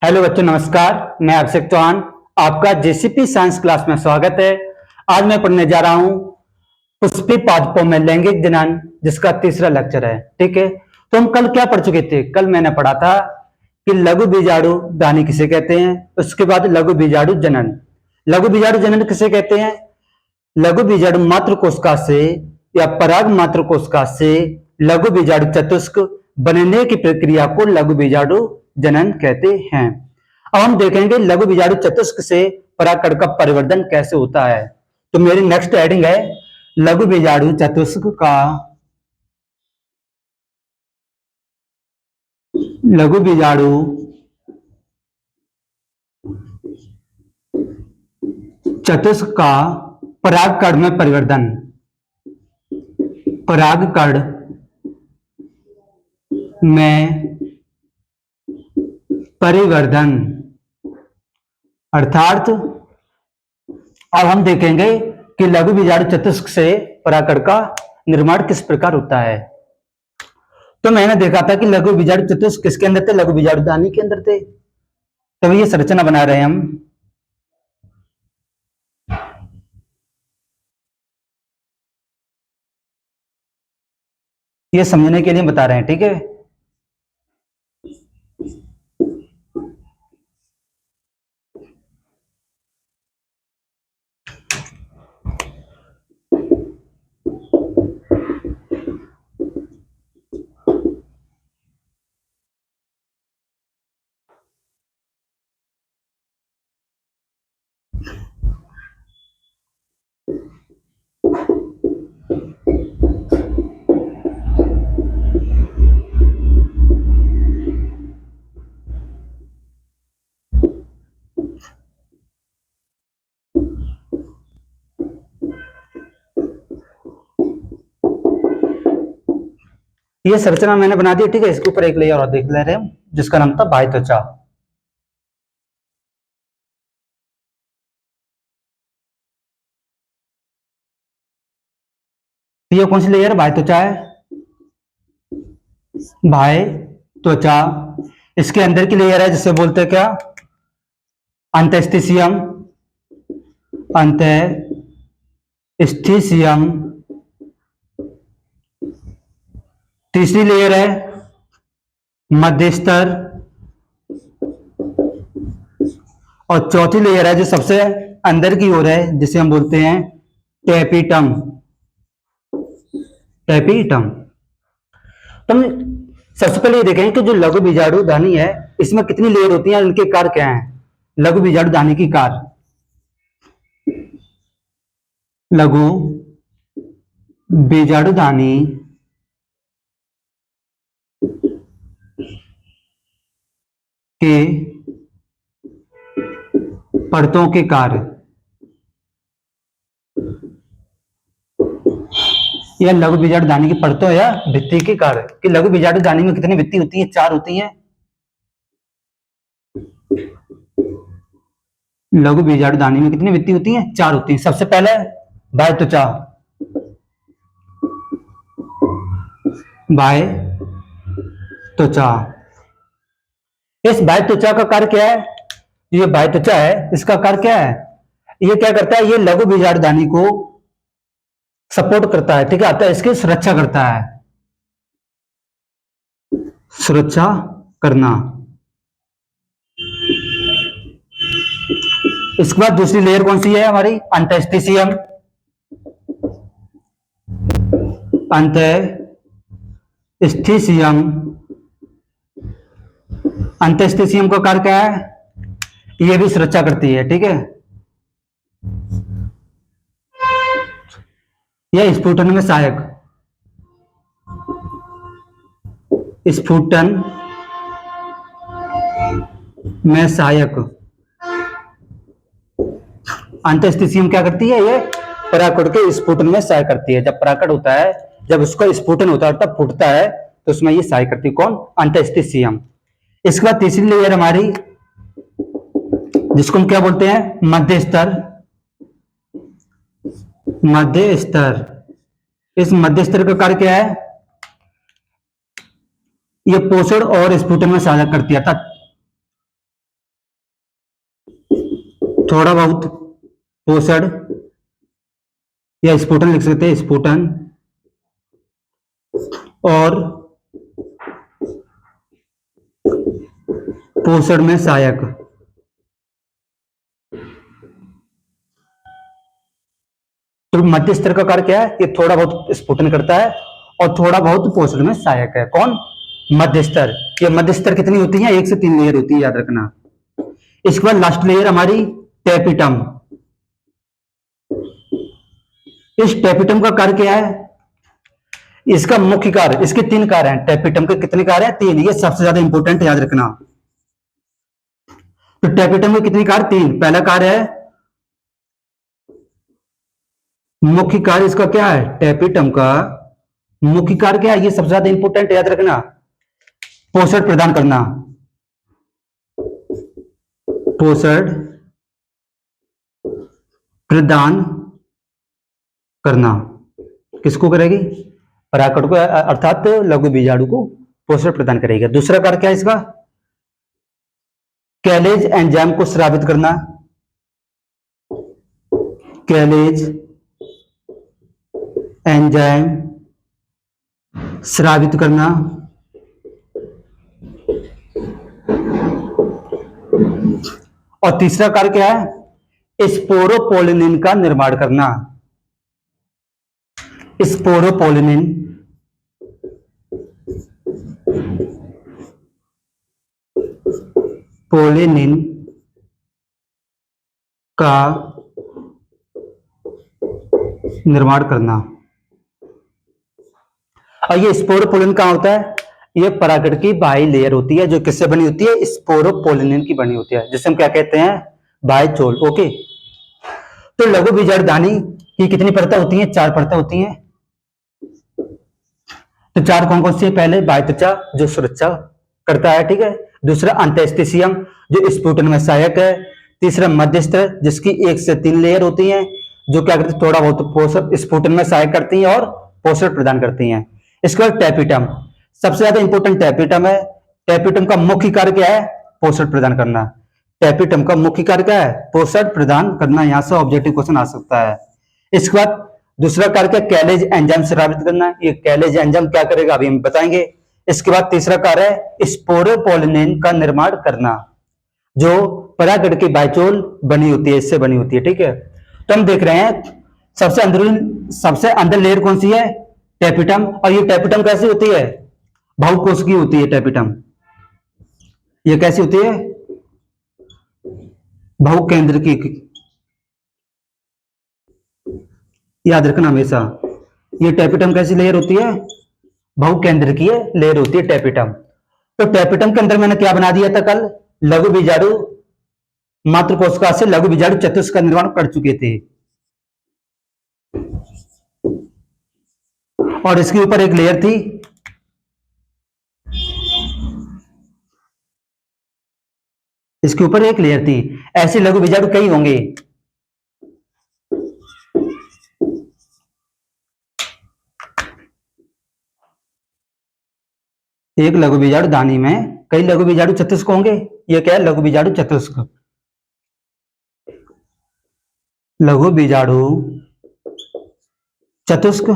Hello बच्चों, नमस्कार। मैं अभिषेक चौहान, आपका जेसीपी साइंस क्लास में स्वागत है। आज मैं पढ़ने जा रहा हूँ पुष्पी पादपों में लैंगिक जनन, जिसका तीसरा लेक्चर है। ठीक है, तो हम कल क्या पढ़ चुके थे? कल मैंने पढ़ा था कि लघु बीजाणु दानी किसे कहते हैं, उसके बाद लघु बीजाणु जनन। लघु बीजाणु जनन किसे कहते हैं? लघु बीजाणु मात्र कोशिका से या पराग मात्र कोशिका से लघु बीजाणु चतुष्क बनने की प्रक्रिया को लघु बीजाणु जनन कहते हैं। अब हम देखेंगे लघु बीजाणु चतुष्क से परागकण का परिवर्धन कैसे होता है। तो मेरी नेक्स्ट हेडिंग है लघु बीजाणु चतुष्क का लघु बीजाणु चतुष्क का परागकण में परिवर्तन। परागकण में परिवर्धन अर्थात अब हम देखेंगे कि लघु बीजाणु चतुष्क से परागकण का निर्माण किस प्रकार होता है। तो मैंने देखा था कि लघु बीजाणु चतुष्क किसके अंदर थे? लघु बीजाणु दानी के अंदर थे। तो ये संरचना बना रहे हैं हम। ये समझने के लिए बता रहे हैं, ठीक है। ये संरचना मैंने बना दी, ठीक है। इसके ऊपर एक लेयर और देख ले रहे हैं जिसका नाम था बाह्य त्वचा। ये कौन सी लेयर? बाह्य त्वचा है, बाह्य त्वचा। इसके अंदर की लेयर है जिसे बोलते हैं क्या? अंतस्थिसियम। अंतस्थिसियम। तीसरी लेयर है मध्यस्तर, और चौथी लेयर है जो सबसे अंदर की ओर है जिसे हम बोलते हैं टेपिटम। टेपिटम। तो हम सबसे पहले ये देखें कि जो लघु बीजाणु दानी है इसमें कितनी लेयर होती हैं, इनके कार्य क्या हैं। लघु बीजाणु दानी की कार्य, लघु बीजाणु दानी के परतों के कार्य। यह लघु बीजाणु दानी की परतों या भित्ति के कार्य। कि लघु बीजाणु दानी में कितनी भित्ति होती है? 4 होती है। लघु बीजाणु दानी में कितनी भित्ति होती है? 4 होती है। सबसे पहले बाह्य त्वचा। बाह्य त्वचा। इस बाह्य त्वचा का कार्य क्या है? ये बाह्य त्वचा है, इसका कार्य क्या है? ये क्या करता है? ये लघु बीजाणु दानी को सपोर्ट करता है, ठीक है। अतः इसकी सुरक्षा करता है। सुरक्षा करना। इसके बाद दूसरी लेयर कौन सी है हमारी? अंतस्थिसियम। अंतस्थिसियम। अंतस्थिसियम का कार्य क्या है? ये भी सुरक्षा करती है, ठीक है। यह स्फुटन में सहायक। स्फुटन में सहायक। अंतस्थिसियम क्या करती है? ये परागकण के स्फुटन में सहायक करती है। जब परागकण होता है, जब उसका स्फुटन होता है तब फूटता है, तो उसमें ये सहायक करती है। कौन? अंतस्थिसियम। इसके बाद तीसरी लेयर हमारी, जिसको हम क्या बोलते हैं? मध्य स्तर। मध्य स्तर। इस मध्य स्तर का कार्य क्या है? यह पोषण और स्फुटन में सहायता करती है। थोड़ा बहुत पोषण या स्फुटन लिख सकते हैं, स्फुटन और पोषण में सहायक। तो मध्य स्तर का कार्य क्या है? ये थोड़ा बहुत स्फुटन करता है और थोड़ा बहुत पोषण में सहायक है। कौन? मध्य स्तर। ये मध्य स्तर कितनी होती है? 1 से 3 लेयर होती है, याद रखना। इसके बाद लास्ट लेयर हमारी टेपिटम। इस टेपिटम का कार्य क्या है? इसका मुख्य कार्य, इसके 3 कार्य हैं। टेपिटम के कितने कार्य हैं? 3। ये सबसे ज्यादा इंपॉर्टेंट याद रखना। तो टेपिटम के कितने कार्य? 3। पहला कार्य है मुख्य कार्य, इसका क्या है? टेपिटम का मुख्य कार्य क्या है? ये सबसे ज्यादा इंपॉर्टेंट याद रखना। पोषण प्रदान करना। पोषण प्रदान करना किसको करेगी? परागकण को, अर्थात लघु बीजाणु को पोषण प्रदान करेगा। दूसरा कार्य क्या है इसका? कैलेज एंजाइम को स्रावित करना। कैलेज एंजाइम स्रावित करना। और तीसरा कार्य क्या है? स्पोरोपोलिनिन का निर्माण करना। स्पोरोपोलिनिन पोलिनिन का निर्माण करना। और ये स्पोरोपोलिन कहां होता है? ये परागकण की बाह्य लेयर होती है, जो किससे बनी होती है? स्पोरोपोलिनिन की बनी होती है, जिसे हम क्या कहते हैं? बाह्यचोल। ओके। तो लघु बीजाणुधानी की कितनी परतें होती हैं? 4 परतें होती हैं। तो 4 कौन कौन सी है? पहले बाह्य त्वचा, जो सुरक्षा करता है, ठीक है। दूसरा अंतःस्थिशियम, जो स्फुटन में सहायक है। तीसरा मध्यस्तर, जिसकी 1 से 3 लेयर होती हैं, जो क्या करती है? थोड़ा बहुत पोषण, स्फुटन में सहायक करती हैं और पोषण प्रदान करती हैं। इसके बाद टेपिटम, सबसे ज्यादा इंपॉर्टेंट टेपिटम है। टेपिटम का मुख्य कार्य क्या है? पोषण प्रदान करना। टेपिटम का मुख्य कार्य क्या है? पोषण प्रदान करना। यहां से ऑब्जेक्टिव क्वेश्चन आ सकता है। इसके बाद दूसरा कार्य क्या? कैलेज एंजाइम स्रावित करना। ये कैलेज एंजाइम क्या करेगा? अभी हम बताएंगे। इसके बाद तीसरा कार्य है स्पोरोपोलिनिन का निर्माण करना, जो परागकण की बाइचोल बनी होती है, इससे बनी होती है, ठीक है। तो हम देख रहे हैं सबसे अंदर लेयर कौन सी है? टेपिटम। और ये टेपिटम कैसी होती है? बहुकोशिकीय होती है टेपिटम। ये कैसी होती है? बहुकेंद्रकीय। याद रखना हमेशा, ये टेपिटम कैसी लेयर होती है? बहुकेंद्रकीय लेयर होती है टेपिटम। तो टेपिटम के अंदर मैंने क्या बना दिया था कल? लघु बीजाणु मात्र कोशिका से लघु बीजाणु चतुष्क का निर्माण कर चुके थे। और इसके ऊपर एक लेयर थी, इसके ऊपर एक लेयर थी। ऐसे लघु बीजाणु कई होंगे। एक लघु बीजाणु दानी में कई लघु बीजाणु चतुष्क होंगे। ये क्या है? लघु बीजाणु चतुष्क। लघु बीजाणु चतुष्क।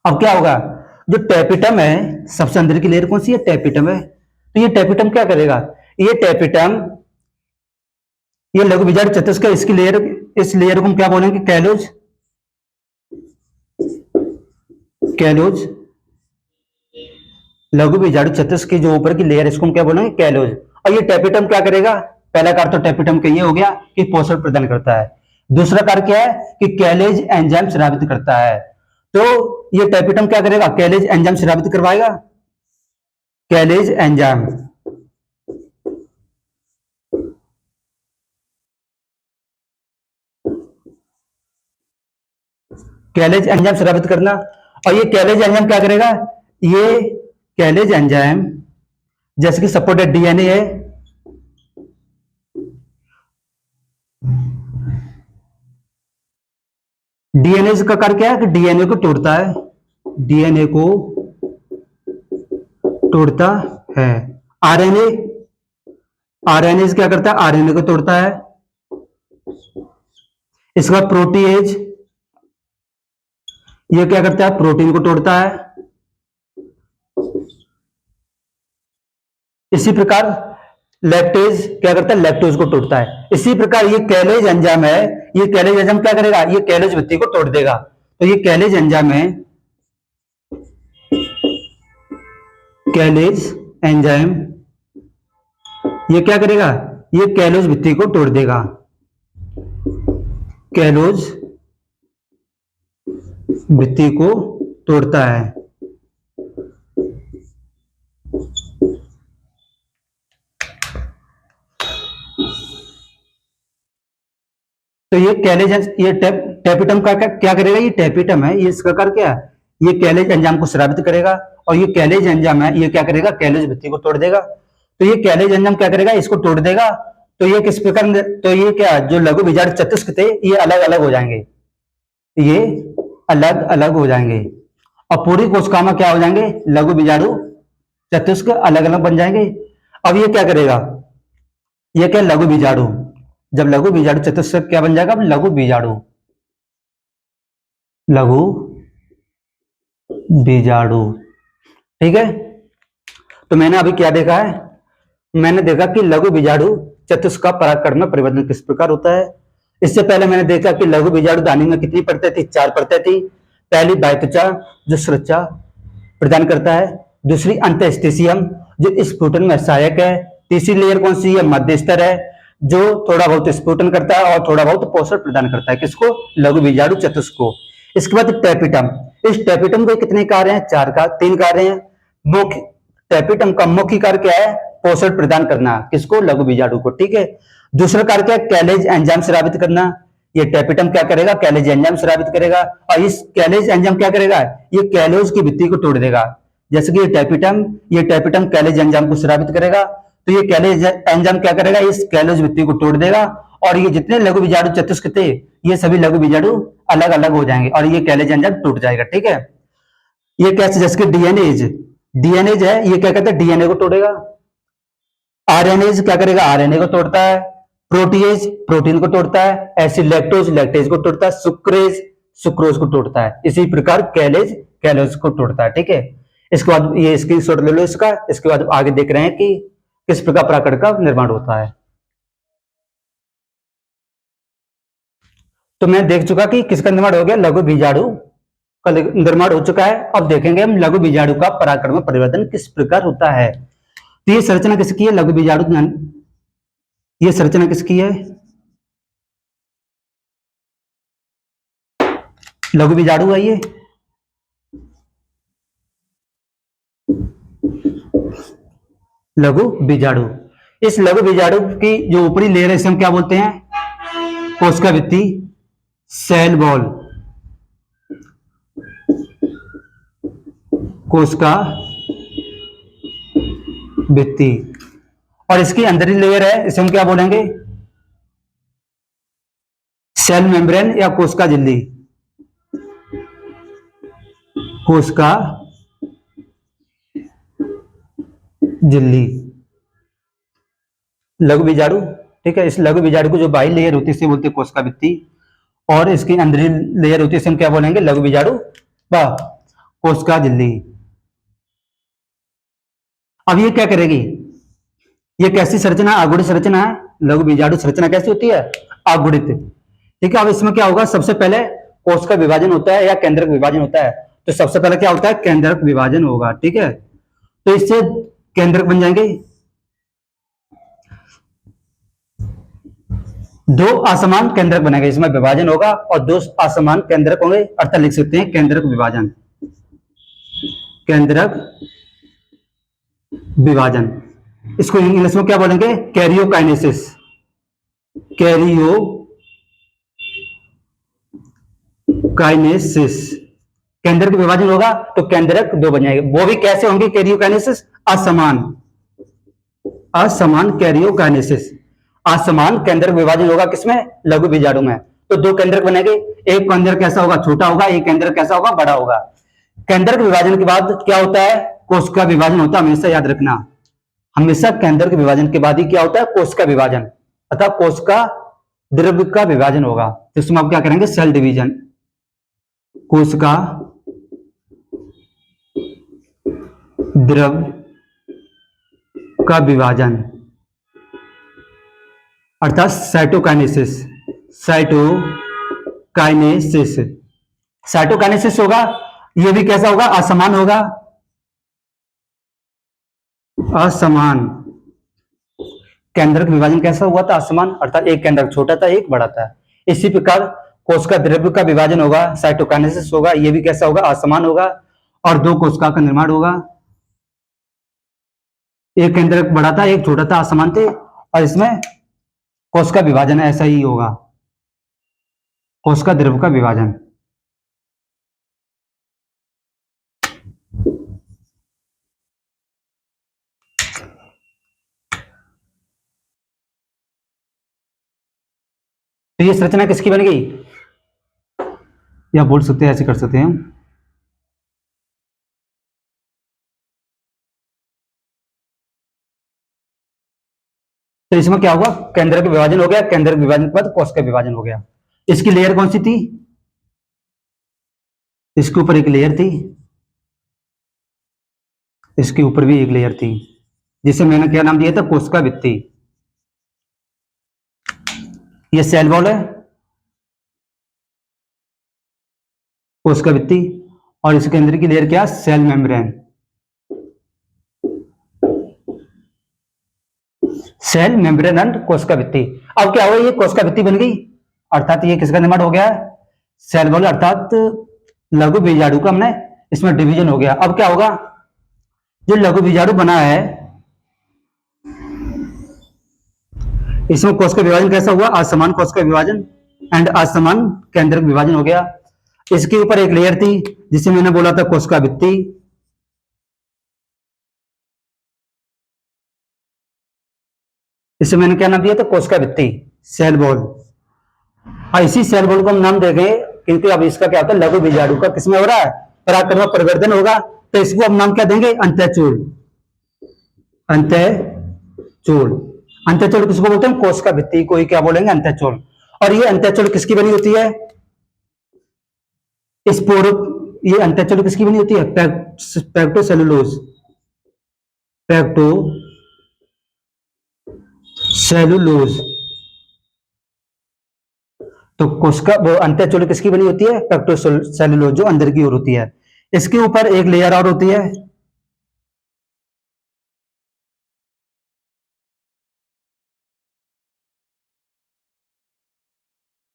अब क्या होगा? जो टेपिटम है, सबसे अंदर की लेयर कौन सी है? टेपिटम है। तो ये टेपिटम क्या करेगा? ये टेपिटम, ये लघु बीजाणु चतुष्क है, इसकी लेयर, इस लेयर को हम क्या बोलेंगे? कैलोज। कैलोज। लघु बीजाणु चतुष्क की जो ऊपर की लेयर, इसको हम क्या बोलेंगे? कैलोज। और ये टेपिटम क्या करेगा? पहला कार्य तो टेपिटम का ये हो गया कि पोषण प्रदान करता है। दूसरा कार्य क्या है? कि कैलेज एंजाइम स्रावित करता है। तो ये टेपिटम क्या करेगा? कैलेज एंजाइम स्रावित करवाएगा। कैलेज एंजाइम, कैलेज एंजाइम स्रावित करना। और ये कैलेज एंजाइम क्या करेगा? ये कैलेज एंजाइम, जैसे कि सपोर्टेड डीएनए है, डीएनए का कार्य क्या है? कि डीएनए को तोड़ता है। डीएनए को तोड़ता है। आरएनए, आरएनएज क्या करता है, आरएनए को तोड़ता है। इसके बाद प्रोटीएज, ये क्या करता है, प्रोटीन को तोड़ता है। इसी प्रकार लैक्टेज क्या करता है, लैक्टोज को तोड़ता है। इसी प्रकार ये कैलेज एंजाइम है, ये कैलेज एंजाइम क्या करेगा, ये कैलेज भित्ति को तोड़ देगा। तो ये कैलेज एंजाइम है, कैलेज एंजाइम ये क्या करेगा, ये कैलोज भित्ति को तोड़ देगा। कैलोज भित्ति को तोड़ता है। तो ये कैलेज, ये टेपिटम का क्या करेगा, ये टेपिटम है, ये इसका कर क्या, ये कैलेज एंजाइम को स्रावित करेगा। और ये कैलेज एंजाइम है, ये क्या करेगा, कैलेज भित्ति को तोड़ देगा। तो ये कैलेज एंजाइम क्या करेगा, इसको तोड़ देगा। तो ये किस प्रकार, तो ये क्या, जो लघु बीजाणु चतुष्क थे ये अलग अलग हो जाएंगे, ये अलग अलग हो जाएंगे। और पूरी कोशिका में क्या हो जाएंगे, लघु बीजाणु चतुष्क अलग अलग बन जाएंगे। अब ये क्या करेगा, ये क्या, लघु बीजाणु, जब लघु बीजाणु चतुष्क क्या बन जाएगा, लघु बीजाणु, लघु बीजाणु। ठीक है। तो मैंने अभी क्या देखा है, मैंने देखा कि लघु बीजाणु चतुष्क का परागकण में परिवर्तन किस प्रकार होता है। इससे पहले मैंने देखा कि लघु बीजाणु दानी में कितनी परतें थी, 4 परतें थी। पहली बाह्यत्वचा जो सुरक्षा प्रदान करता है, दूसरी अंतःस्थितियम जो स्फुटन में सहायक है, तीसरी लेयर कौन सी है, मध्य स्तर है जो थोड़ा बहुत स्फुटन करता है और थोड़ा बहुत पोषण प्रदान करता है, किसको, लघु बीजाणु चतुष्क को। इसके बाद टेपिटम, इस टेपिटम के कितने कार्य हैं, 3 कार्य हैं। मुख्य टेपिटम का मुख्य कार्य क्या है, पोषण प्रदान करना, किसको, लघु बीजाणु को। ठीक है। दूसरा कार्य क्या है, कैलेज एंजाइम स्रावित करना। ये टेपिटम क्या करेगा, कैलेज एंजाइम स्रावित करेगा। और इस कैलेज एंजाइम क्या करेगा, ये कैलोज की भित्ति को तोड़ देगा। जैसे कि ये टेपिटम कैलेज एंजाइम को स्रावित करेगा, तो ये कैलेज एंजाइम क्या करेगा, इस कैलोज भित्ति को तोड़ देगा। और ये जितने लघु बीजाणु चतुष्क थे, ये सभी लघु बीजाणु अलग अलग हो जाएंगे और ये कैलेज एंजाइम टूट जाएगा। ठीक है। ये कैसे, जैसे कि डीएनएज है, ये क्या कहता है, डीएनए को तोड़ेगा। आरएनएज क्या करेगा, आरएनए को तोड़ता है। प्रोटीएज प्रोटीन को तोड़ता है। ऐसे लैक्टेज को तोड़ता है। सुक्रोज को तोड़ता है। इसी प्रकार कैलोज को तोड़ता है। ठीक है। इसके बाद ये स्क्रीनशॉट ले लो इसका। इसके बाद आगे देख रहे हैं कि किस प्रकार परागकण का निर्माण होता है। तो मैं देख चुका कि किसका निर्माण हो गया, लघु बीजाणु का निर्माण हो चुका है। अब देखेंगे हम लघु बीजाणु का परागकण में परिवर्तन किस प्रकार होता है। तो ये संरचना किसकी है, लघु बीजाणु, ये संरचना किसकी है, लघु बीजाणु है ये। लघु बीजाणु, इस लघु बीजाणु की जो ऊपरी लेयर है इसे हम क्या बोलते हैं, कोशिका भित्ति, सेल वॉल, कोशिका भित्ति। और इसकी अंदर लेयर है, इसे हम क्या बोलेंगे, सेल मेम्ब्रेन या कोशिका झिल्ली, कोशिका झिल्ली, लघु बीजाणु। ठीक है। इस लघु बीजाणु को जो बाहरी लेयर होती है इसे बोलते हैं कोशिका भित्ति, और इसकी अंदरी लेयर होती है इसे हम क्या बोलेंगे, लघु बीजाणु व कोशिका झिल्ली। अब ये क्या करेगी, ये कैसी संरचना, आगुणित संरचना है। लघु बीजाणु संरचना कैसी होती है, आगुणित। ठीक है। अब इसमें क्या होगा, सबसे पहले कोशिका विभाजन होता है या केंद्रक विभाजन होता है। तो सबसे पहले क्या होता है, केंद्रक विभाजन होगा। ठीक है। तो इससे केंद्रक बन जाएंगे, 2 असमान केंद्रक बनेंगे, इसमें विभाजन होगा और 2 असमान केंद्रक होंगे, अर्थात लिख सकते हैं केंद्रक विभाजन, केंद्रक विभाजन। इसको इंग्लिश में क्या बोलेंगे, कैरियोकाइनेसिस, कैरियोकाइनेसिस। केंद्रक विभाजन होगा तो केंद्रक 2 बन जाएंगे। वो भी कैसे होंगे, कैरियोकाइनेसिस, असमान कैरियोकाइनेसिस, असमान केंद्रक विभाजन होगा किसमें, लघु बीजाणु में। तो 2 केंद्रक बनेंगे, एक केंद्रक कैसा होगा, छोटा होगा, एक केंद्रक कैसा होगा, बड़ा होगा। केंद्रक विभाजन के बाद क्या होता है, कोशिका विभाजन होता है, हमेशा याद रखना। हमेशा केंद्र के विभाजन के बाद ही क्या होता है, कोश का विभाजन, अतः कोश का द्रव्य का विभाजन होगा। तो इसमें आप क्या करेंगे, सेल डिवीजन, कोश का द्रव्य का विभाजन अर्थात साइटोकाइनेसिस। साइटोकाइनेसिस, साइटोकाइनेसिस होगा, यह भी कैसा होगा, असमान होगा, असमान। केंद्रक विभाजन कैसा हुआ था, असमान, अर्थात एक केंद्रक छोटा था एक बड़ा था। इसी प्रकार कोशिका द्रव्य का विभाजन होगा, साइटोकाइनेसिस होगा, यह भी कैसा होगा, असमान होगा, और दो कोशिका का निर्माण होगा। एक केंद्रक बड़ा था एक छोटा था, असमान थे, और इसमें कोशिका विभाजन ऐसा ही होगा, कोशिका द्रव्य का विभाजन। तो ये संरचना किसकी बन गई, या बोल सकते हैं, ऐसे कर सकते हैं। तो इसमें क्या होगा, केंद्र का विभाजन हो गया, केंद्र के विभाजन के बाद कोश का विभाजन हो गया। इसकी लेयर कौन सी थी, इसके ऊपर एक लेयर थी, इसके ऊपर भी एक लेयर थी, जिसे मैंने क्या नाम दिया था, कोशिका भित्ति। ये सेल वॉल है, कोशिका भित्ति, और इसके अंदर की लेयर क्या, cell membrane. Cell membrane and कोशिका भित्ति। अब क्या हुआ, ये कोशिका भित्ति बन गई, अर्थात ये किसका निर्माण हो गया, सेल वॉल, अर्थात लघु बीजाणु का हमने इसमें डिवीजन हो गया। अब क्या होगा, जो लघु बीजाणु बना है इसमें कोशिका विभाजन कैसा हुआ, असमान कोशिका विभाजन एंड असमान केंद्रक विभाजन हो गया। इसके ऊपर एक लेयर थी जिसे मैंने बोला था कोशिका भित्ति, इसे मैंने क्या नाम दिया था, कोशिका भित्ति, सेल वॉल। और इसी सेल वॉल को हम नाम देंगे, क्योंकि अब इसका क्या होता है, लघु बीजाणु का किसमें हो रहा है, परागकण में परिवर्तन होगा, तो इसको हम नाम क्या देंगे, अंतःचूल। अंतःचूल, अंतःचूल किसको बोलते हैं, कोशिका भित्ति को ही क्या बोलेंगे, अंतःचूल। और ये अंतःचूल किसकी बनी होती है, ये अंतःचूल किसकी बनी होती है, पैक्टोसेलुलोज, पैक्टोसेलुलोज। तो कोशिका वो अंतःचूल किसकी बनी होती है, पैक्टोसेलुलोज, जो अंदर की ओर होती है। इसके ऊपर एक लेयर और होती है,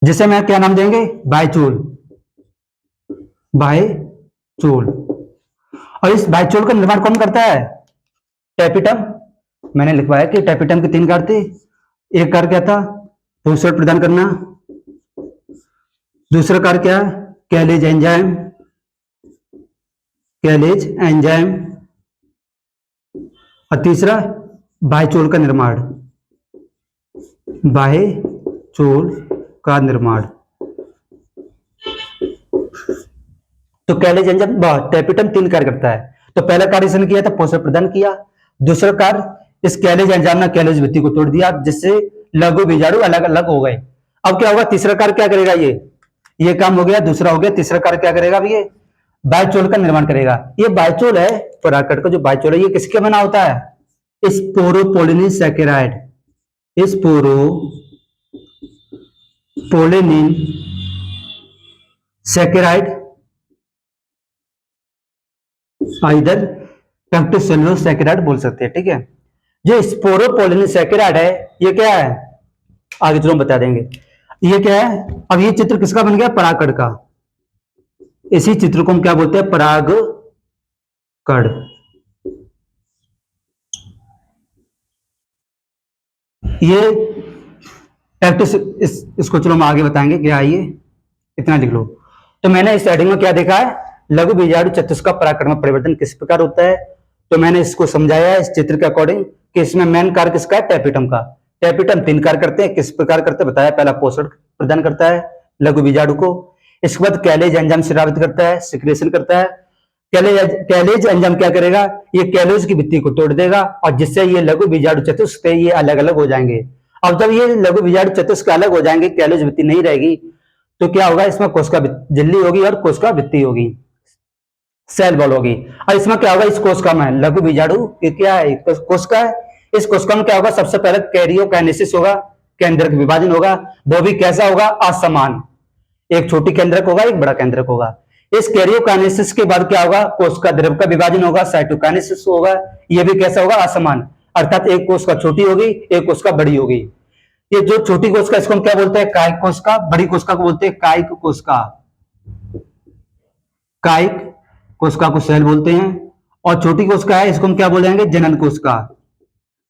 जिसे मैं क्या नाम देंगे, बायचूल, बायचूल। और इस बायचूल का निर्माण कौन करता है, टैपिटम। मैंने लिखवाया कि टैपिटम के 3 कार्य थे, एक कार्य क्या था, पोषण प्रदान करना, दूसरा कार्य क्या है, कैलेज एंजाइम, कैलेज एंजाइम, और तीसरा बायचूल का निर्माण, बायचूल का निर्माण। तो कैलेज एंजाइम टैपिटम 3 कार्य करता है। तो पहला कार्य इसने किया था, पोषण प्रदान किया, दूसरा कार्य इस कैलेज एंजाइम ने कैलेज भित्ति को तोड़ दिया, जिससे लघु बीजाणु अलग अलग हो गए। अब क्या होगा, तीसरा कार्य क्या करेगा, ये काम हो गया, दूसरा हो गया, तीसरा कार्य क्या करेगा, ये बायचूल का निर्माण करेगा। ये बायचूल है, परागकण का जो बायचूल है, ये किसके बना होता है, स्पोरोपोलिनिसैकेराइड, स्पोरोपोलिनिन सैकेराइड, इधर पैक्टोसेलुलोज सैकेराइड बोल सकते हैं, ठीक है। जो स्पोरोपोलिनिसैकेराइड है, ये क्या है, आगे चलो हम बता देंगे। ये क्या है, अब ये चित्र किसका बन गया, परागकण का। इसी चित्र को हम क्या बोलते हैं, परागकण। ये इसको चलो हम आगे बताएंगे क्या है, ये इतना लिख लो। तो मैंने इस हेडिंग में क्या देखा है, लघु बीजाणु चतुष्का परागकण में परिवर्तन किस प्रकार होता है। तो मैंने इसको समझाया इस चित्र के अकॉर्डिंग कि इसमें मेन कार्य किसका है, टैपिटम का। टैपिटम 3 कार्य करते हैं, किस प्रकार करते हैं बताया, पहला पोषण प्रदान करता है लघु बीजाणु को, इसके बाद कैलेज एंजाइम स्रावित करता है, सिक्रेशन करता है, कैलेज एंजाइम क्या करेगा, ये कैलोज की भित्ति को तोड़ देगा और जिससे ये लघु बीजाणु चतुष्क थे ये अलग अलग हो जाएंगे। अब जब ये लघु बीजाणु चतुष्क अलग हो जाएंगे, कैलोज भित्ति नहीं रहेगी, तो क्या होगा, इसमें कोशिका झिल्ली होगी और कोशिका भित्ति होगी, सेल वॉल होगी। और इसमें क्या होगा, इस कोशिका में लघु बीजाणु ये क्या है, कोशिका है, इस कोशिका में क्या होगा, सबसे पहले कैरियोकाइनेसिस होगा, केंद्रक विभाजन होगा, वो भी कैसा होगा, असमान, एक छोटी केंद्रक होगा एक बड़ा केंद्रक होगा। इस कैरियोकाइनेसिस के बाद क्या होगा, कोशिका द्रव का विभाजन होगा, साइटोकाइनेसिस होगा, यह भी कैसा होगा, असमान, अर्थात एक कोशिका छोटी होगी एक कोशिका बड़ी होगी। ये जो छोटी कोशिका इसको हम क्या बोलते हैं, कायिक कोशिका, बड़ी कोशिका को बोलते हैं कायिक कोशिका, कायिक कोशिका को सेल बोलते हैं। और छोटी कोशिका है इसको हम क्या बोलेंगे, जनन कोशिका,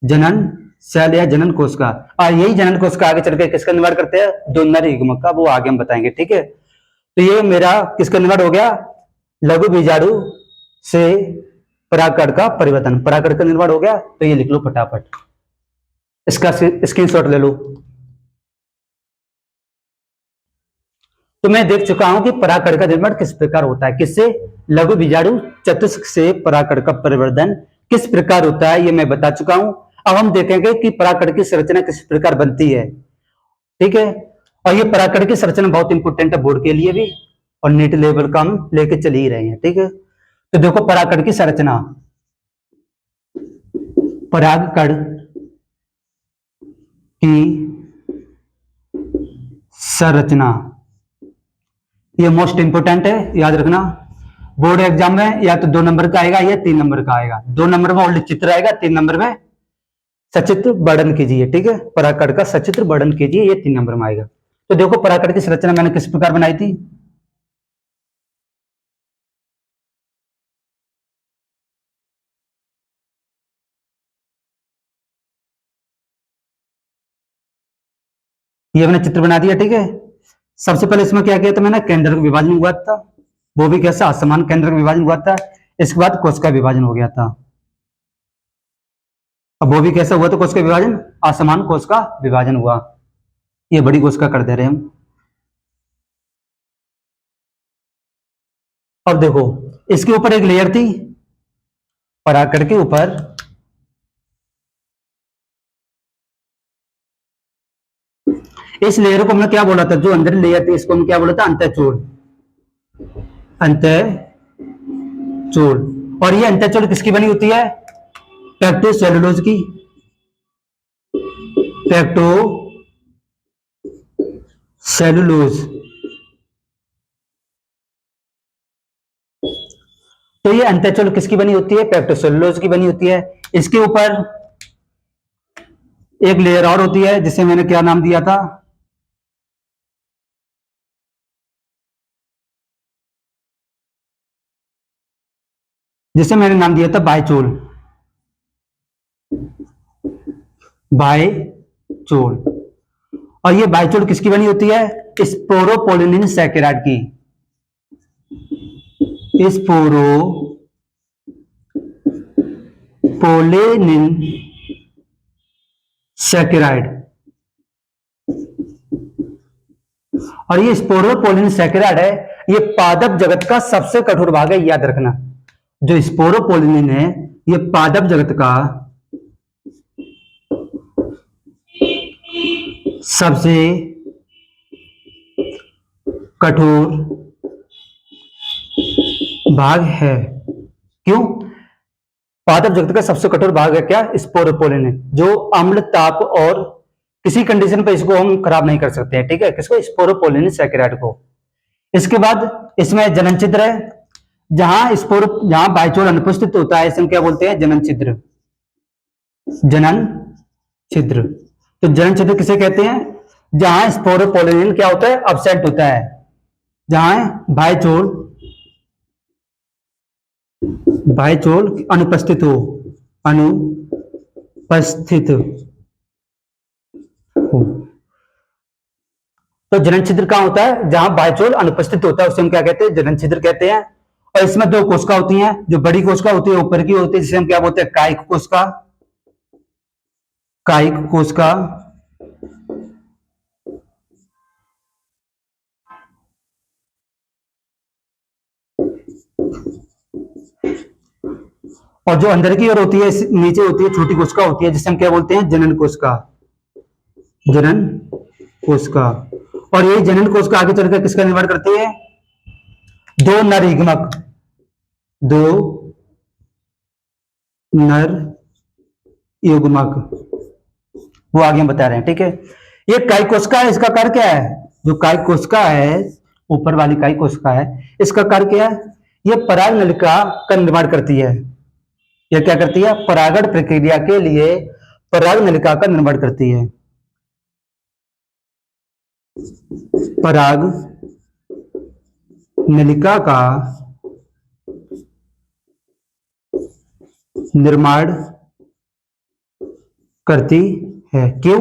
जनन सेल या जनन कोशिका। और यही जनन कोशिका आगे चल के किसका निर्माण करते हैं, जो नर युग्मक का, वो आगे हम बताएंगे, ठीक है। तो ये मेरा किसका निर्माण हो गया, लघु बीजाणु से परागकण का परिवर्तन, परागकण का निर्माण हो गया। तो ये लिख लो फटाफट, इसका स्क्रीनशॉट ले लो। तो मैं देख चुका हूं कि परागकण का निर्माण किस प्रकार होता है, किससे, लघु बीजाणु चतुष्क से परागकण का परिवर्तन किस प्रकार होता है, ये मैं बता चुका हूं। अब हम देखेंगे कि परागकण की संरचना किस प्रकार बनती है, ठीक है। और ये परागकण की संरचना बहुत इंपॉर्टेंट है बोर्ड के लिए भी, और नीट लेवल का हम लेके चल ही रहे हैं, ठीक है। तो देखो परागकण की संरचना, परागकण की संरचना, ये मोस्ट इंपोर्टेंट है, याद रखना। बोर्ड एग्जाम में या तो 2 नंबर का आएगा या 3 नंबर का आएगा। 2 नंबर में ओनली चित्र आएगा, 3 नंबर में सचित्र वर्णन कीजिए, ठीक है। परागकण का सचित्र वर्णन कीजिए, ये 3 नंबर में आएगा। तो देखो परागकण की संरचना मैंने किस प्रकार बनाई थी, ये मैंने चित्र बना दिया, ठीक है। सबसे पहले इसमें क्या किया था मैंने, केंद्र का विभाजन हुआ था, वो भी कैसा, असमान केंद्र का विभाजन हुआ था। इसके बाद कोशिका विभाजन हो गया था, अब वो भी कैसा हुआ था, कोशिका विभाजन, असमान कोशिका विभाजन हुआ, ये बड़ी कोशिका कर दे रहे हैं हम। अब देखो इसके ऊपर एक लेयर थी, परागकण के ऊपर इस लेयर को हमने क्या बोला था, जो अंदर लेयर थी इसको हम क्या बोला था, अंतःचूल, अंतःचूल। और ये अंतःचूल किसकी बनी होती है, पेप्टोसेलुलोज की, पेप्टोसेलुलोज। तो ये अंतःचूल किसकी बनी होती है, पेप्टोसेलुलोज की बनी होती है। इसके ऊपर एक लेयर और होती है जिसे मैंने क्या नाम दिया था, जिसे मैंने नाम दिया था बायचोल, बायचोल। और ये बायचोल किसकी बनी होती है, स्पोरोपोलिनिन सैकेराइड की, स्पोरोपोलिनिन सैकेराइड। और ये स्पोरोपोलिनिन सैकेराइड है, ये पादप जगत का सबसे कठोर भाग है, याद रखना। जो स्पोरोपोलिनिन है ये पादप जगत का सबसे कठोर भाग है। क्यों, पादप जगत का सबसे कठोर भाग है क्या, स्पोरोपोलिनिन, जो अम्ल ताप और किसी कंडीशन पे इसको हम खराब नहीं कर सकते हैं, ठीक है, किसको, स्पोरोपोलिनिन सैकेराइड को। इसके बाद इसमें जनन छिद्र है, जहां बायचोल अनुपस्थित होता है इसे हम क्या बोलते हैं, जनन छिद्र, जनन छिद्र। तो जनन छिद्र किसे कहते हैं, जहां स्पोरोपोलिनिन क्या होता है, अब्सेंट होता है, जहां बायचोल अनुपस्थित हो, अनुपस्थित हो। तो जनन छिद्र कहां होता है, जहां बायचोल अनुपस्थित होता है उसे हम क्या कहते हैं, जनन छिद्र कहते हैं। और इसमें 2 कोशिका होती हैं, जो बड़ी कोशिका होती है ऊपर की होती है जिसे हम क्या बोलते हैं, कायिक कोशिका, कायिक कोशिका। और जो अंदर की ओर होती है, नीचे होती है, छोटी कोशिका होती है, जिसे हम क्या बोलते हैं, जनन कोशिका। जनन कोशिका। और ये जनन कोशिका आगे चलकर किसका निर्माण करती है, दो नर युग्मक, दो नर युग्मक, वो आगे हम बता रहे हैं। ठीक है, ये काय कोशिका है, इसका कार्य क्या है, जो काय कोशिका है, ऊपर वाली काय कोशिका है, इसका कार्य क्या है, ये पराग नलिका का निर्माण करती है। ये क्या करती है, परागण प्रक्रिया के लिए पराग नलिका का निर्माण करती है। पराग नलिका का निर्माण करती है। क्यों,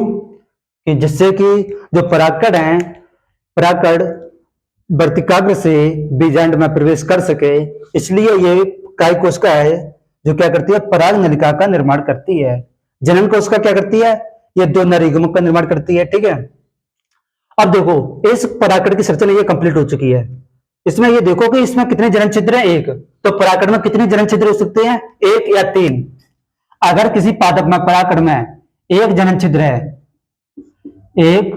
कि जिससे कि जो परागकण है, परागकण वर्तिकाग्र से बीजांड में प्रवेश कर सके, इसलिए ये काय कोशिका है जो क्या करती है, पराग नलिका का निर्माण करती है। जनन कोशिका क्या करती है, ये दो नर युग्मक का निर्माण करती है। ठीक है, अब देखो इस परागकण की संरचना ये कंप्लीट हो चुकी है। इसमें ये देखो कि इसमें कितने जनन छिद्र हैं, एक। तो परागकण में कितने जनन छिद्र हो सकते हैं, एक या तीन। अगर किसी पादप में, परागकण में एक जनन छिद्र है, एक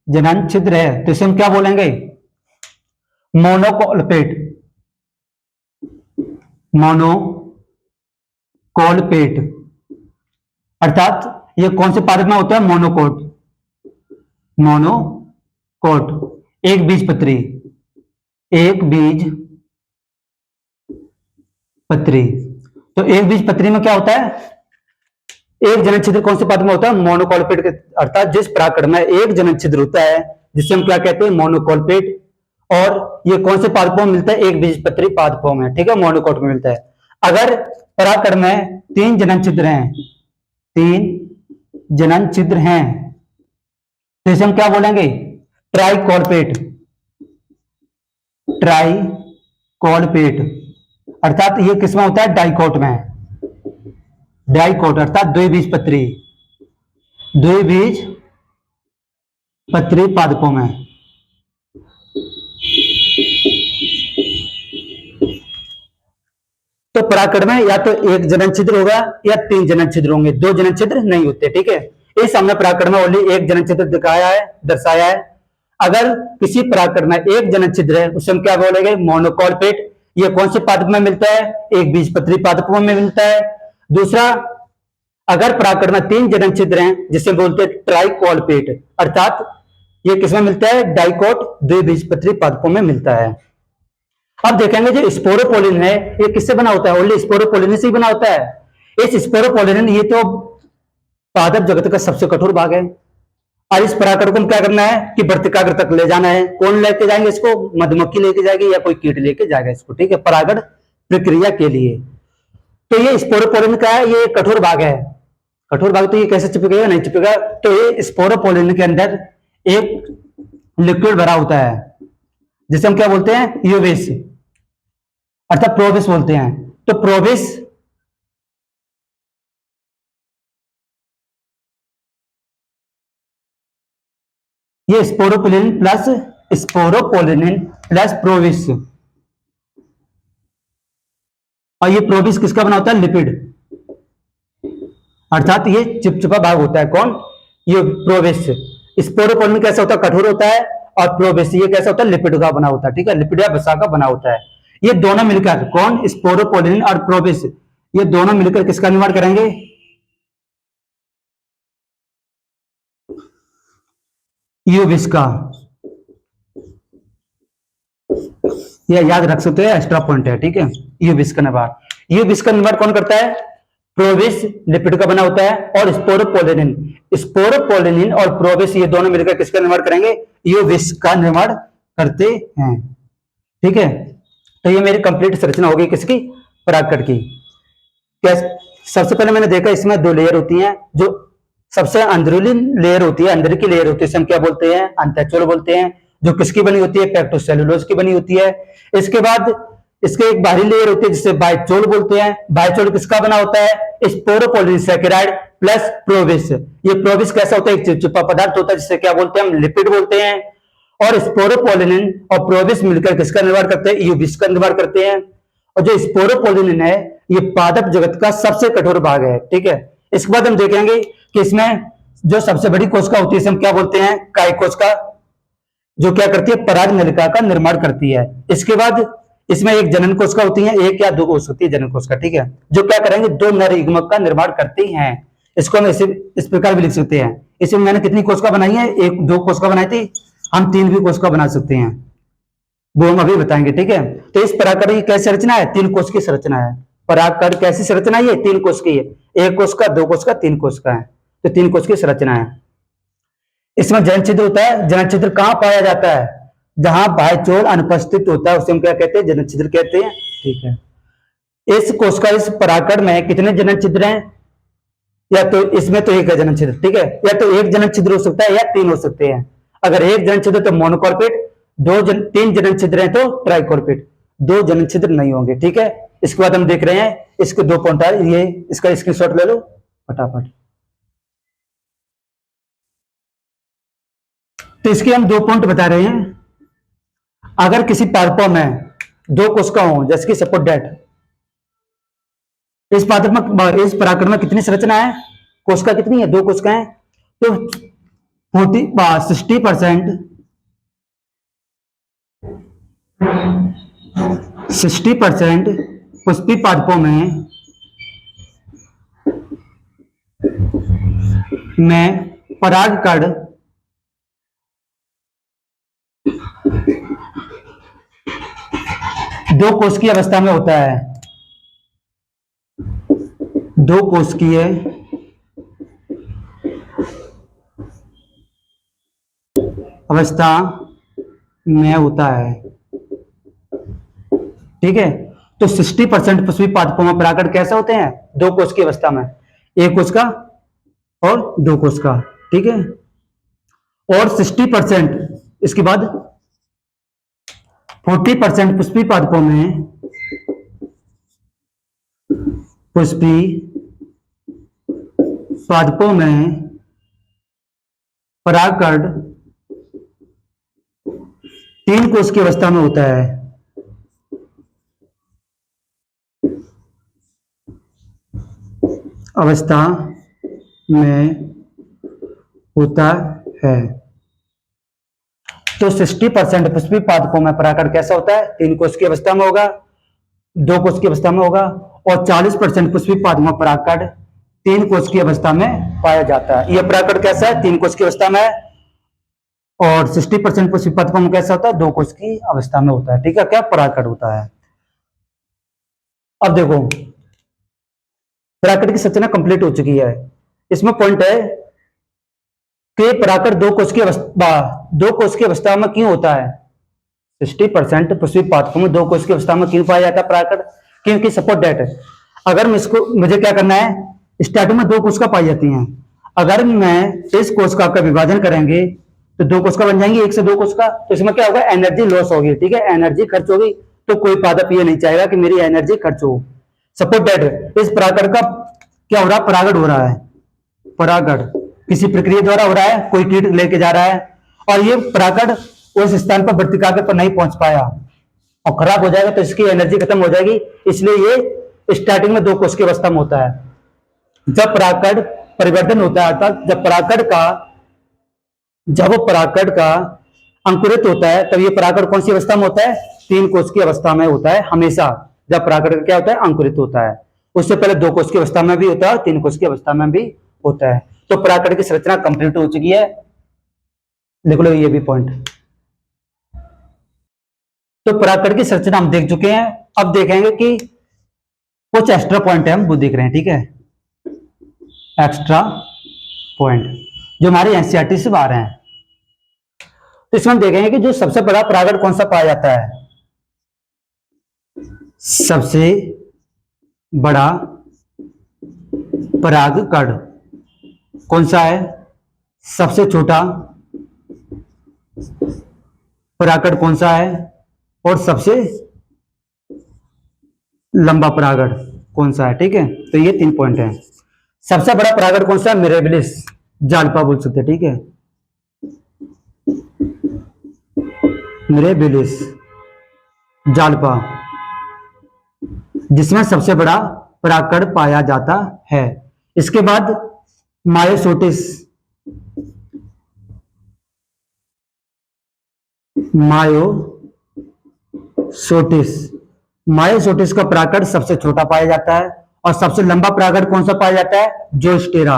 जनन छिद्र है, तो इसे हम क्या बोलेंगे, मोनोकॉलपेट। मोनोकॉलपेट अर्थात ये कौन से पादप में होता है, मोनोकोट। मोनोकोट, एक बीजपत्री, एक बीज पत्री। तो एक बीज पत्री में क्या होता है, एक जनन छिद्र कौन से पादप में होता है, मोनोकॉलपेट के, अर्थात जिस परागकण में एक जनन छिद्र होता है, जिसे हम क्या कहते हैं, मोनोकॉलपेट। और ये कौन से पादपों में मिलता है, एक बीजपत्री पादपों में। ठीक है, मोनोकोट में मिलता है। अगर परागकण में तीन जनन छिद्र हैं, तीन जनन छिद्र हैं, तो इसे हम क्या बोलेंगे, ट्राइकॉलपेट। ट्राइकॉलपेट अर्थात ये किसमें होता है, डाइकोट में। डाइकोट अर्थात द्विबीजपत्री, द्विबीजपत्री पादपों में। तो परागकण में या तो एक जनन छिद्र होगा या तीन जनन छिद्र होंगे, दो जनन छिद्र नहीं होते। ठीक है, इस हमने परागकण में ओनली एक जनन छिद्र दिखाया है, दर्शाया है। अगर किसी परागकण में एक जनन छिद्र है, उसे हम क्या बोलेंगे, मोनोकॉलपेट। ये कौन से पादप में मिलता है, एक बीजपत्री पादपों में मिलता है। दूसरा, अगर परागकण में तीन जनन छिद्र हैं, जिसे बोलते हैं ट्राइकॉलपेट, अर्थात ये किसमें मिलता है, डाइकोट, द्विबीजपत्री पादपों में मिलता है। अब देखेंगे जो स्पोरोपोलिन है, ये किससे बना होता है, ओनली स्पोरोपोलिन से ही बना होता है। इस स्पोरोपोलिन, ये तो पादप जगत का सबसे कठोर भाग है। और इस परागकण को क्या करना है कि वर्तिकाग्र तक ले जाना है। कौन लेके जाएंगे इसको, मधुमक्खी लेके जाएगी या कोई कीट लेके जाएगा इसको। ठीक है, परागण प्रक्रिया के लिए। तो ये स्पोरोपोलिन का है, ये कठोर भाग है। कठोर भाग, तो ये कैसे चिपकेगा, नहीं चिपकेगा। तो ये स्पोरोपोलिन के अंदर एक लिक्विड भरा होता है, जिसे हम क्या बोलते हैं, यूवेस, अर्थात प्रोबिस बोलते हैं। तो प्रोबिस ये स्पोरोपोलिन प्लस प्रोबिस। और ये प्रोबिस किसका बना होता है, लिपिड, अर्थात ये चिपचिपा भाग होता है। कौन, ये प्रोबिस। स्पोरोपोलिन कैसा होता है, कठोर होता है। और प्रोबिस ये कैसा होता है, लिपिड का बना होता है। ठीक है, लिपिड या वसा का बना होता है। ये दोनों मिलकर, कौन, स्पोरोपोलिन और प्रोबिस, ये दोनों मिलकर किसका निर्माण करेंगे, यूबिस का। ये याद रख सकते हैं, एक्स्ट्रा पॉइंट है। ठीक है, यूबिस का निर्माण, यूबिस का निर्माण कौन करता है, प्रोबिस लिपिड का बना होता है। और स्पोरोपोलिन और प्रोबिस ये दोनों मिलकर किसका निर्माण करेंगे, यूबिस का निर्माण करते हैं। ठीक है, तो ये मेरी कंप्लीट संरचना होगी किसकी, परागकण की। क्या, सबसे पहले मैंने देखा इसमें दो लेयर होती हैं। जो सबसे अंदरूनी लेयर होती है, अंदर की लेयर होती है, हम क्या बोलते हैं, अंतःचोल बोलते हैं। जो किसकी बनी होती है, पेप्टोसेलुलोज की बनी होती है। इसके बाद इसके एक बाहरी लेयर होती है जिसे बायचोल बोलते हैं। बायचोल किसका बना होता है, स्पोरोपोलिसैकेराइड प्लस प्रोबिस। ये प्रोबिस कैसा होता है, एक चिपचिपा पदार्थ होता है जिसे क्या बोलते हैं, हम लिपिड बोलते हैं। और स्पोरोपोलिन और प्रोबिस मिलकर किसका निर्माण करते हैं, यूबिस का निर्माण करते हैं। और जो स्पोरोपोलिन है ये पादप जगत का सबसे कठोर भाग है, ठीक है। इसके बाद हम देखेंगे कि इसमें जो सबसे बड़ी कोशिका होती है इसे हम क्या बोलते हैं, काय कोशिका, जो क्या करती है, पराग नलिका का निर्माण करती है। इसके बाद इसमें एक जनन कोशिका होती है, एक या दो कोशिका होती है जनन कोशिका, ठीक है, जो क्या करेंगे, दो नर युग्मक का निर्माण करती हैं। इसको हम इस प्रकार भी लिख सकते हैं। इसमें मैंने कितनी कोशिका बनाई है, एक दो कोशिका बनाई थी, हम तीन भी कोशिका बना सकते हैं, वो हम अभी बताएंगे, ठीक है। तो इस परागकण की कैसी रचना है, तीन कोश की संरचना है। परागकण कैसी संरचना है, तीन कोश की है, एक कोशिका, दो कोशिका, तीन कोशिका है, तो तीन कोश की संरचना है। इसमें जनन छिद्र होता है। जनन छिद्र कहां पाया जाता है, जहां बाह्यचोल अनुपस्थित होता है उसे हम क्या कहते हैं, जनन छिद्र कहते हैं, ठीक है। इस कोशिका, इस परागकण में कितने जनन छिद्र हैं, या तो इसमें तो एक है जनन छिद्र, ठीक है, या तो एक जनन छिद्र हो सकता है या तीन हो सकते हैं। अगर एक जनन छिद्र तो मोनोकॉर्पेट, तीन जनन छिद्र हैं तो ट्राइकॉर्पेट, दो जनन छिद्र नहीं होंगे, ठीक है। इसके बाद हम देख रहे हैं इसके दो पॉइंट, ये इसका स्क्रीनशॉट ले लो फटाफट। तो इसके हम दो पॉइंट बता रहे हैं। अगर किसी पादपों में दो कोशिका हो, जैसे कि सपोज दैट इस पादप में, इस परागकण में कितनी संरचना है, कोशिका कितनी है, दो कोशिका है, तो 60% पुष्पी पादपों में परागकण दो कोशिकीय अवस्था में होता है, दो कोशिकीय अवस्था में होता है, ठीक है। तो 60% पुष्पी पादपों में परागकण कैसे होते हैं, दो कोशिकीय अवस्था में, एक कोशिका और दो कोशिका, ठीक है। और 60%, इसके बाद 40% पुष्पी पादपों में परागकण तीन कोश की अवस्था में होता है, तो 60% पुष्पी पादपों में परागकण कैसा होता है, तीन कोश की अवस्था में होगा, दो कोश की अवस्था में होगा, और 40% पुष्पी पादपों में परागकण तीन कोश की अवस्था में पाया जाता है। यह परागकण कैसा है, तीन कोश की अवस्था में है, और 60% पुष्पी पादपों में कैसा होता है, दो कोश की अवस्था में होता है, ठीक है, क्या परागकण होता है। अब देखो परागकण की संरचना कंप्लीट हो चुकी है। इसमें पॉइंट है कि परागकण दो कोश की अवस्था में क्यों होता है, 60% पुष्पी पादपों में दो कोश की अवस्था में क्यों पाया जाता है परागकण, क्योंकि सपोज दैट अगर मुझे क्या करना है, स्टार्टिंग में दो कोशिका पाई जाती हैं, अगर मैं इस कोशिका का विभाजन करेंगे तो दो कोशिका बन जाएंगी, एक से दो कोशिका, तो इसमें क्या होगा, एनर्जी लॉस होगी, ठीक है, एनर्जी खर्च होगी, तो कोई पादप ये नहीं चाहेगा कि मेरी एनर्जी खर्च हो। सपोज दैट इस परागकण का क्या हो रहा है, परागण हो रहा है, परागण किसी प्रक्रिया द्वारा हो रहा है, कोई कीट लेके जा रहा है, और ये परागण उस स्थान पर वृत्तिकाग्र पर नहीं पहुंच पाया और खराब हो जाएगा, तो इसकी एनर्जी खत्म हो जाएगी, इसलिए ये स्टार्टिंग में दो कोश की अवस्था में होता है। जब परागकण परिवर्तन होता है, अर्थात जब परागकण का अंकुरित होता है, तब ये परागकण कौन सी अवस्था में होता है, तीन कोश की अवस्था में होता है हमेशा। जब परागकण क्या होता है, अंकुरित होता है, उससे पहले दो कोश की अवस्था में भी होता है, तीन कोश की अवस्था में भी होता है। तो परागकण की संरचना कंप्लीट हो चुकी है, लिख लो ये भी पॉइंट। तो परागकण की संरचना हम देख चुके हैं, अब देखेंगे कि कुछ एक्स्ट्रा पॉइंट है, हम वो देख रहे हैं, ठीक है, एक्स्ट्रा पॉइंट जो हमारे एनसीईआरटी से बाहर हैं। तो इसमें हम देखेंगे कि जो सबसे बड़ा परागकण कौन सा पाया जाता है, सबसे बड़ा परागकण कौन सा है, सबसे छोटा परागकण कौन सा है, और सबसे लंबा परागकण कौन सा है, ठीक है। तो ये तीन पॉइंट हैं। सबसे बड़ा परागकण कौन सा है, मिरेबिलिस जाल्पा बोल सकते हैं, ठीक है, मिरेबिलिस जाल्पा, जिसमें सबसे बड़ा परागकण पाया जाता है। इसके बाद मायोसोटिस, मायोसोटिस मायोसोटिस का परागकण सबसे छोटा पाया जाता है और सबसे लंबा परागकण कौन सा पाया जाता है? जोस्टेरा।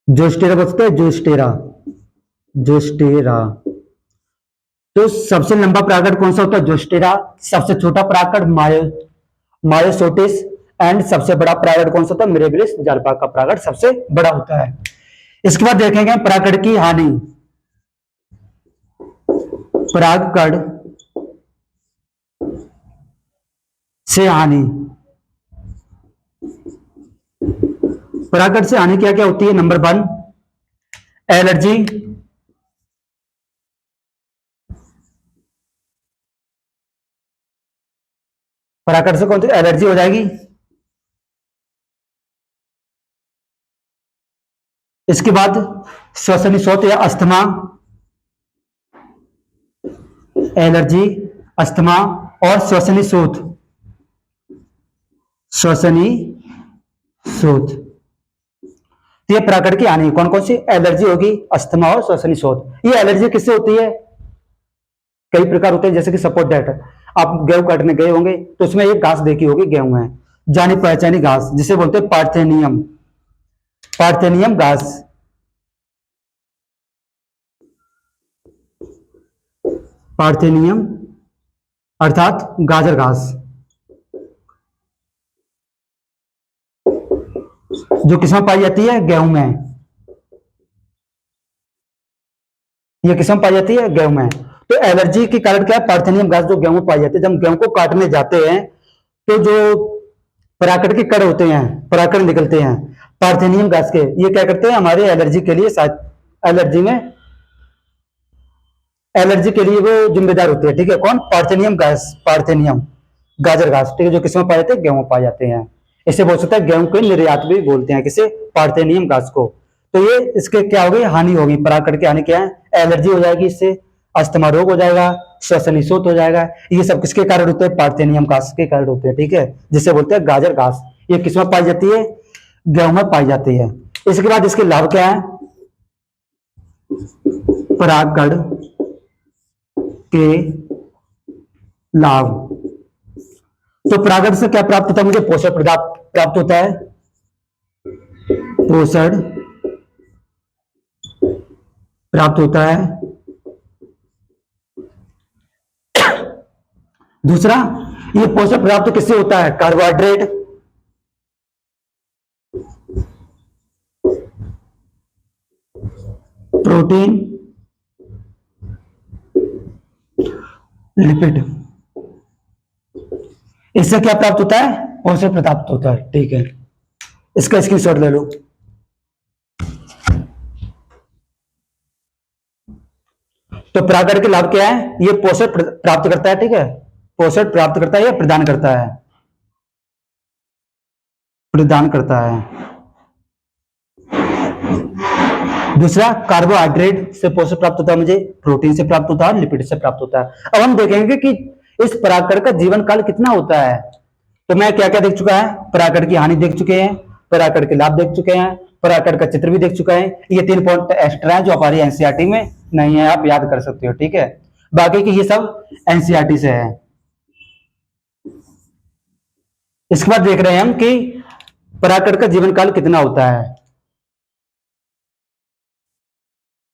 जोस्टेरा बोलते हैं, जोस्टेरा, जोस्टेरा। तो सबसे लंबा परागकण कौन सा होता है? जोस्टेरा। सबसे छोटा परागकण मायोसोटिस। एंड सबसे बड़ा परागकण कौन सा होता है? मिरेबिलिस। जालपाग का परागकण सबसे बड़ा होता है। इसके बाद देखेंगे परागकण की हानि। परागकण से हानि, परागकण से हानि क्या क्या होती है? Number 1, allergy. परागकण से कौन सी एलर्जी हो जाएगी? इसके बाद श्वसन शोथ या अस्थमा, एलर्जी, अस्थमा और श्वसनी शोथ, श्वसनी शोथ। तो ये परागकण की हानि कौन कौन सी? एलर्जी होगी, अस्थमा और श्वसनी शोथ। ये एलर्जी किससे होती है? कई प्रकार होते हैं, जैसे कि सपोज दैट आप गेहूं काटने गए होंगे तो उसमें एक घास देखी होगी, गेहूं है, जानी पहचानी घास, जिसे बोलते हैं पार्थेनियम, पार्थेनियम घास। पार्थेनियम अर्थात गाजर घास, जो किसमें पाई जाती है? गेहूं में। ये किसमें पाई जाती है? गेहूं में। तो एलर्जी के कारण क्या है? पार्थेनियम घास जो गेहूं में पाई जाती है। जब गेहूं को काटने जाते हैं तो जो पराकड़ के कण होते हैं, पराकड़ निकलते हैं पार्थेनियम घास के, ये क्या करते हैं? हमारे एलर्जी के लिए, एलर्जी में, एलर्जी के लिए वो जिम्मेदार होते हैं। ठीक है, कौन? पार्थेनियम घास, पार्थेनियम गाजर घास। ठीक है, जो किसमें पाए जाते हैं? गेहूं पाए जाते हैं। इसे बोल सकते हैं गेहूं के निर्यात भी बोलते हैं, किसे? पार्थेनियम घास को। तो ये इसके क्या होगी? हानि होगी। पराकड़ की हानि क्या है? एलर्जी हो जाएगी, इससे अस्थमा रोग हो जाएगा, श्वसन शोथ हो जाएगा। ये सब किसके कारण होते हैं? पार्थेनियम घास के कारण होते हैं। ठीक है, जिसे बोलते हैं गाजर घास। ये किसमें पाई जाती है? गेहूं में पाई जाती है। इसके बाद इसके लाभ क्या है? परागकण के लाभ। तो परागण से क्या प्राप्त होता है? मुझे पोषण पदार्थ प्राप्त होता है, पोषण प्राप्त होता है। दूसरा, ये पोषण प्राप्त किससे होता है? Carbohydrate, protein, lipid. इससे क्या प्राप्त होता है? पोषण प्राप्त होता है। ठीक है, इसका स्क्रीनशॉट ले लो। तो परागण के लाभ क्या है? ये पोषण प्राप्त करता है। ठीक है, पोषण प्राप्त करता है या प्रदान करता है? प्रदान करता है। दूसरा, कार्बोहाइड्रेट से पोषण प्राप्त होता है मुझे, प्रोटीन से प्राप्त होता है, लिपिड से प्राप्त होता है। अब हम देखेंगे कि इस परागकण का जीवन काल कितना होता है। तो मैं क्या क्या देख चुका है? परागकण की हानि देख चुके हैं, परागकण के लाभ देख चुके हैं, परागकण का चित्र भी देख चुका है। ये 3 पॉइंट एक्स्ट्रा है जो हमारी एनसीईआरटी में नहीं है, आप याद कर सकते हो। ठीक है, बाकी की ये सब एनसीईआरटी से है। इसके बाद देख रहे हैं हम कि परागकण का जीवन काल कितना होता है।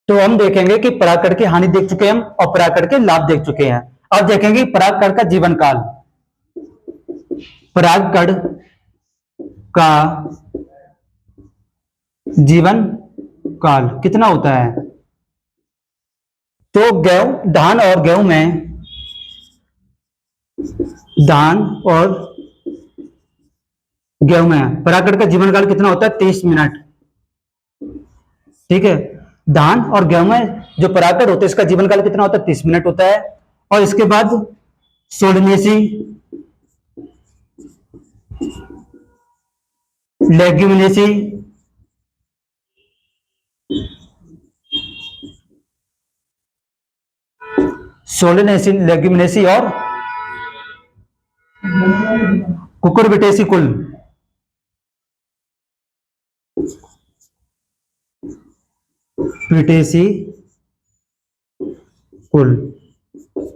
तो हम देखेंगे कि परागकण की हानि देख चुके हैं हम और परागकण के लाभ देख चुके हैं। अब देखेंगे परागकण का जीवन काल। परागकण का जीवन काल कितना होता है? तो गेहूं, धान और गेहूं में, धान और गेहूं में परागकण का जीवन काल कितना होता है? 30 मिनट। ठीक है, धान और गेहूं में जो परागकण होते हैं इसका जीवन काल कितना होता है? 30 मिनट होता है। और इसके बाद सोलनेसी, लेग्यूमिनेसी, सोलनेसी, लेग्यूमिनेसी और कुकुरबिटेसी कुल। बिटेसी कुल,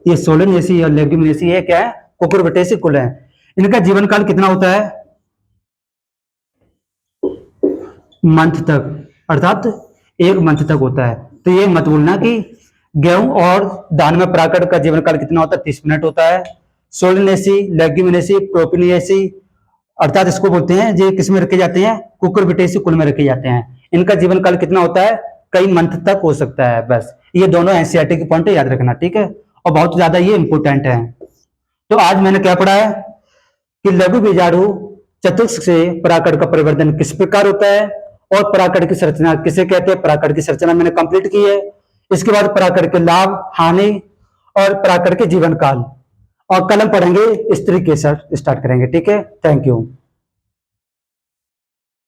ये सोलेनेसी और लेग्यूमिनेसी, ये क्या है? कुकुरबिटेसी कुल है। इनका जीवन काल कितना होता है? मंथ तक, अर्थात 1 मंथ तक होता है। तो ये मत भूलना कि गेहूं और धान में परागकण का जीवन काल कितना होता है? 30 मिनट होता है। सोलिनेसी, लेग्यूमिनेसी, प्रोपिनियेसी, अर्थात इसको बोलते हैं, ये किस में रखे जाते हैं? कुकुरबिटेसी कुल में रखे जाते हैं। इनका जीवन काल कितना होता है? कई मंथ तक हो सकता है। बस ये दोनों एनसीईआरटी के पॉइंट याद रखना, ठीक है? और बहुत ज्यादा ये इंपोर्टेंट है। तो आज मैंने क्या पढ़ा है कि लघु बीजाणु चतुष्क से परागकण का परिवर्तन किस प्रकार होता है, और परागकण की संरचना किसे कहते हैं। परागकण की संरचना मैंने कंप्लीट की है। इसके बाद परागकण के लाभ, हानि और परागकण के जीवन काल, और कल हम पढ़ेंगे स्त्री के साथ स्टार्ट करेंगे, ठीक है? Thank you.